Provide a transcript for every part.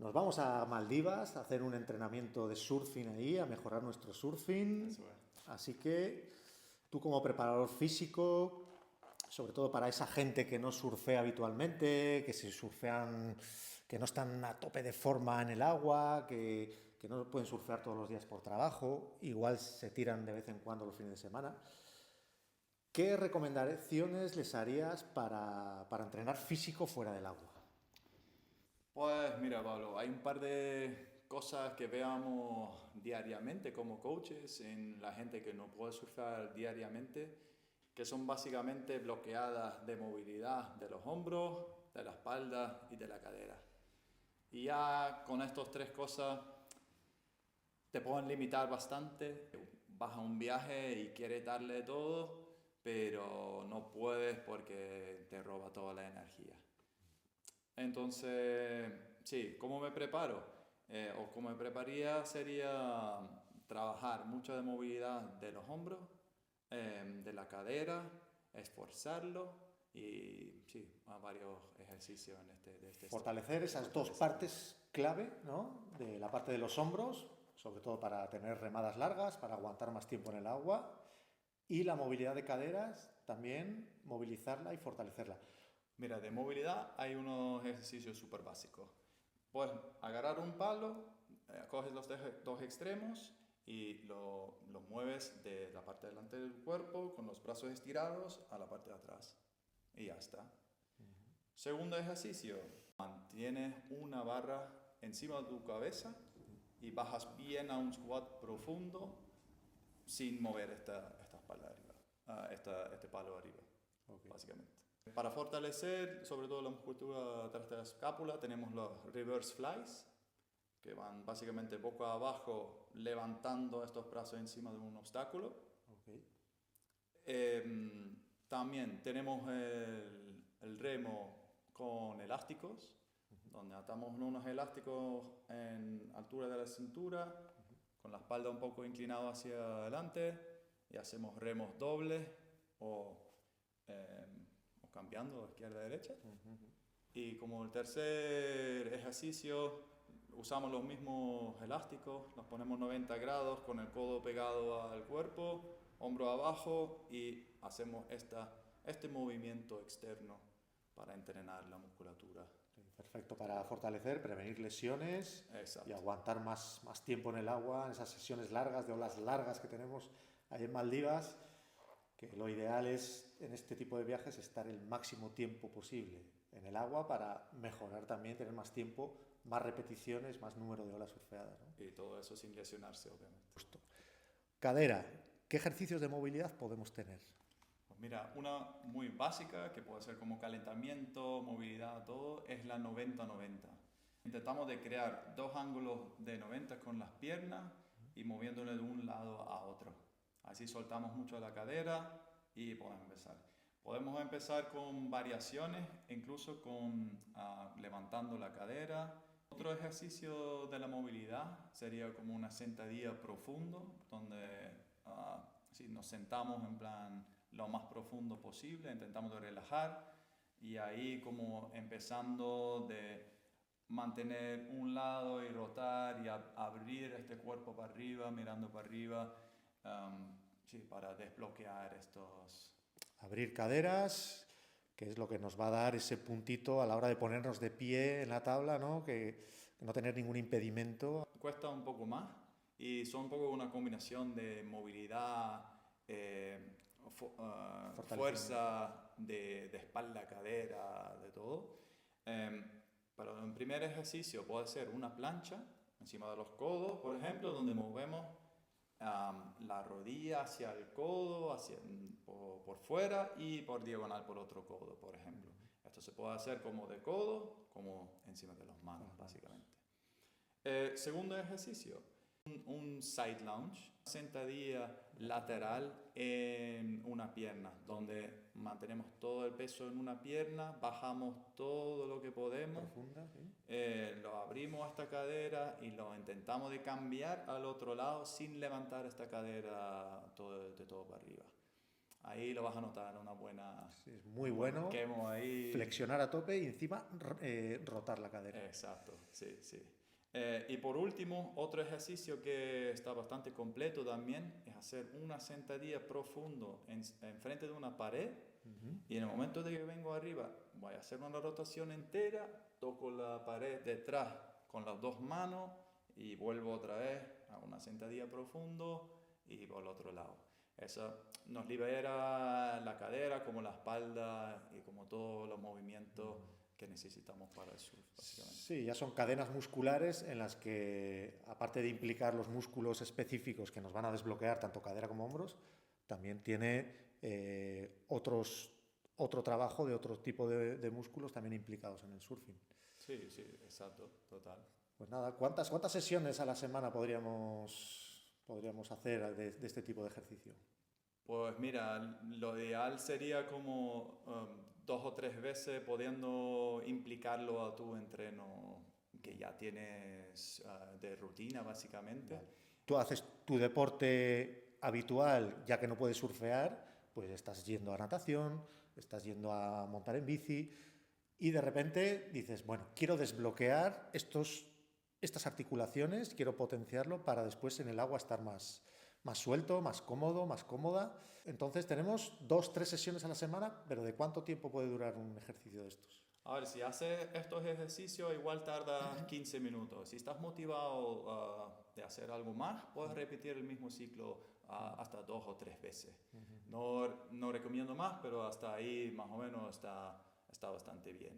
Nos vamos a Maldivas a hacer un entrenamiento de surfing ahí, a mejorar nuestro surfing. Eso es. Así que tú como preparador físico, sobre todo para esa gente que no surfea habitualmente, que se surfean, que no están a tope de forma en el agua, que no pueden surfear todos los días por trabajo, igual se tiran de vez en cuando los fines de semana. ¿Qué recomendaciones les harías para entrenar físico fuera del agua? Pues mira, Pablo, hay un par de cosas que veamos diariamente como coaches en la gente que no puede surfear diariamente, que son básicamente bloqueadas de movilidad de los hombros, de la espalda y de la cadera. Y ya con estas tres cosas te pueden limitar bastante. Vas a un viaje y quieres darle todo, pero no puedes porque te roba toda la energía. Entonces, sí, ¿cómo me preparo? O cómo me prepararía sería trabajar mucho de movilidad de los hombros, de la cadera, esforzarlo y sí, a varios ejercicios de este estilo. Fortalecer esas dos partes clave, ¿no? De la parte de los hombros, sobre todo para tener remadas largas, para aguantar más tiempo en el agua, y la movilidad de caderas, también movilizarla y fortalecerla. Mira, de movilidad hay unos ejercicios súper básicos. Puedes agarrar un palo, coges los dos extremos y lo mueves de la parte delante del cuerpo con los brazos estirados a la parte de atrás. Y ya está. Segundo ejercicio, mantienes una barra encima de tu cabeza y bajas bien a un squat profundo sin mover esta espalda arriba, este palo arriba, Okay. básicamente. Para fortalecer, sobre todo la musculatura tras de la escápula, tenemos los reverse flies, que van básicamente boca abajo levantando estos brazos encima de un obstáculo. Okay. También tenemos el remo con elásticos, donde atamos unos elásticos en altura de la cintura, con la espalda un poco inclinada hacia adelante, y hacemos remos dobles o cambiando de izquierda a derecha. Y como el tercer ejercicio, usamos los mismos elásticos, nos ponemos 90 grados con el codo pegado al cuerpo, hombro abajo y hacemos este movimiento externo para entrenar la musculatura. Perfecto para fortalecer, prevenir lesiones. Exacto. Y aguantar más tiempo en el agua, en esas sesiones largas, de olas largas que tenemos ahí en Maldivas, que lo ideal es en este tipo de viajes estar el máximo tiempo posible en el agua para mejorar también, tener más tiempo, más repeticiones, más número de olas surfeadas, ¿no? Y todo eso sin lesionarse, obviamente. Justo. Cadera, ¿qué ejercicios de movilidad podemos tener? Pues mira, una muy básica que puede ser como calentamiento, movilidad, todo, es la 90-90. Intentamos de crear dos ángulos de 90 con las piernas y moviéndole de un lado a otro. Así soltamos mucho la cadera y podemos empezar. Podemos empezar con variaciones, incluso con levantando la cadera. Otro ejercicio de la movilidad sería como una sentadilla profundo, donde sí, nos sentamos en plan lo más profundo posible, intentamos de relajar y ahí como empezando de mantener un lado y rotar y abrir este cuerpo para arriba, mirando para arriba, sí, para desbloquear estos... Abrir caderas, que es lo que nos va a dar ese puntito a la hora de ponernos de pie en la tabla, ¿no? Que no tener ningún impedimento. Cuesta un poco más y son un poco una combinación de movilidad, fuerza de espalda, cadera, de todo. Pero el primer ejercicio puede ser una plancha encima de los codos, por ejemplo, donde movemos la rodilla hacia el codo, por fuera y por diagonal por otro codo, por ejemplo. Esto se puede hacer como de codo, como encima de las manos, básicamente. Segundo ejercicio, un side lunge, sentadilla lateral en una pierna, donde mantenemos todo el peso en una pierna, bajamos todo lo que podemos, Profunda, ¿sí? lo abrimos esta cadera y lo intentamos de cambiar al otro lado sin levantar esta cadera de todo para arriba. ahí lo vas a notar, una buena... Sí, es muy bueno. Quemo ahí. Flexionar a tope y encima rotar la cadera. Exacto, sí, sí. Y por último, otro ejercicio que está bastante completo también es hacer una sentadilla profundo en frente de una pared. Y en el momento de que vengo arriba, voy a hacer una rotación entera, toco la pared detrás con las dos manos y vuelvo otra vez a una sentadilla profundo y por el otro lado. Eso nos libera la cadera, como la espalda y como todos los movimientos que necesitamos para el surf, básicamente. Sí, ya son cadenas musculares en las que, aparte de implicar los músculos específicos que nos van a desbloquear tanto cadera como hombros, también tiene otro trabajo de otro tipo de músculos también implicados en el surfing. Sí, sí, exacto, total. Pues nada, ¿cuántas sesiones a la semana podríamos hacer de este tipo de ejercicio? Pues mira, lo ideal sería como 2 o 3 veces pudiendo implicarlo a tu entreno que ya tienes de rutina básicamente. Vale. Tú haces tu deporte habitual, ya que no puedes surfear, pues estás yendo a natación, estás yendo a montar en bici y de repente dices, bueno, quiero desbloquear estas articulaciones, quiero potenciarlo para después en el agua estar más suelto, más cómodo, más cómoda. Entonces tenemos 2-3 sesiones a la semana, pero ¿de cuánto tiempo puede durar un ejercicio de estos? A ver, si haces estos ejercicios igual tardas 15 minutos. Si estás motivado de hacer algo más, puedes repetir el mismo ciclo hasta 2 o 3 veces. No recomiendo más, pero hasta ahí más o menos está bastante bien.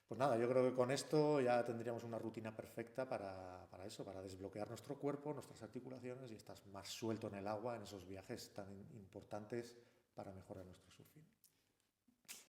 Pues nada, yo creo que con esto ya tendríamos una rutina perfecta para eso, para desbloquear nuestro cuerpo, nuestras articulaciones y estar más suelto en el agua en esos viajes tan importantes para mejorar nuestro surfing.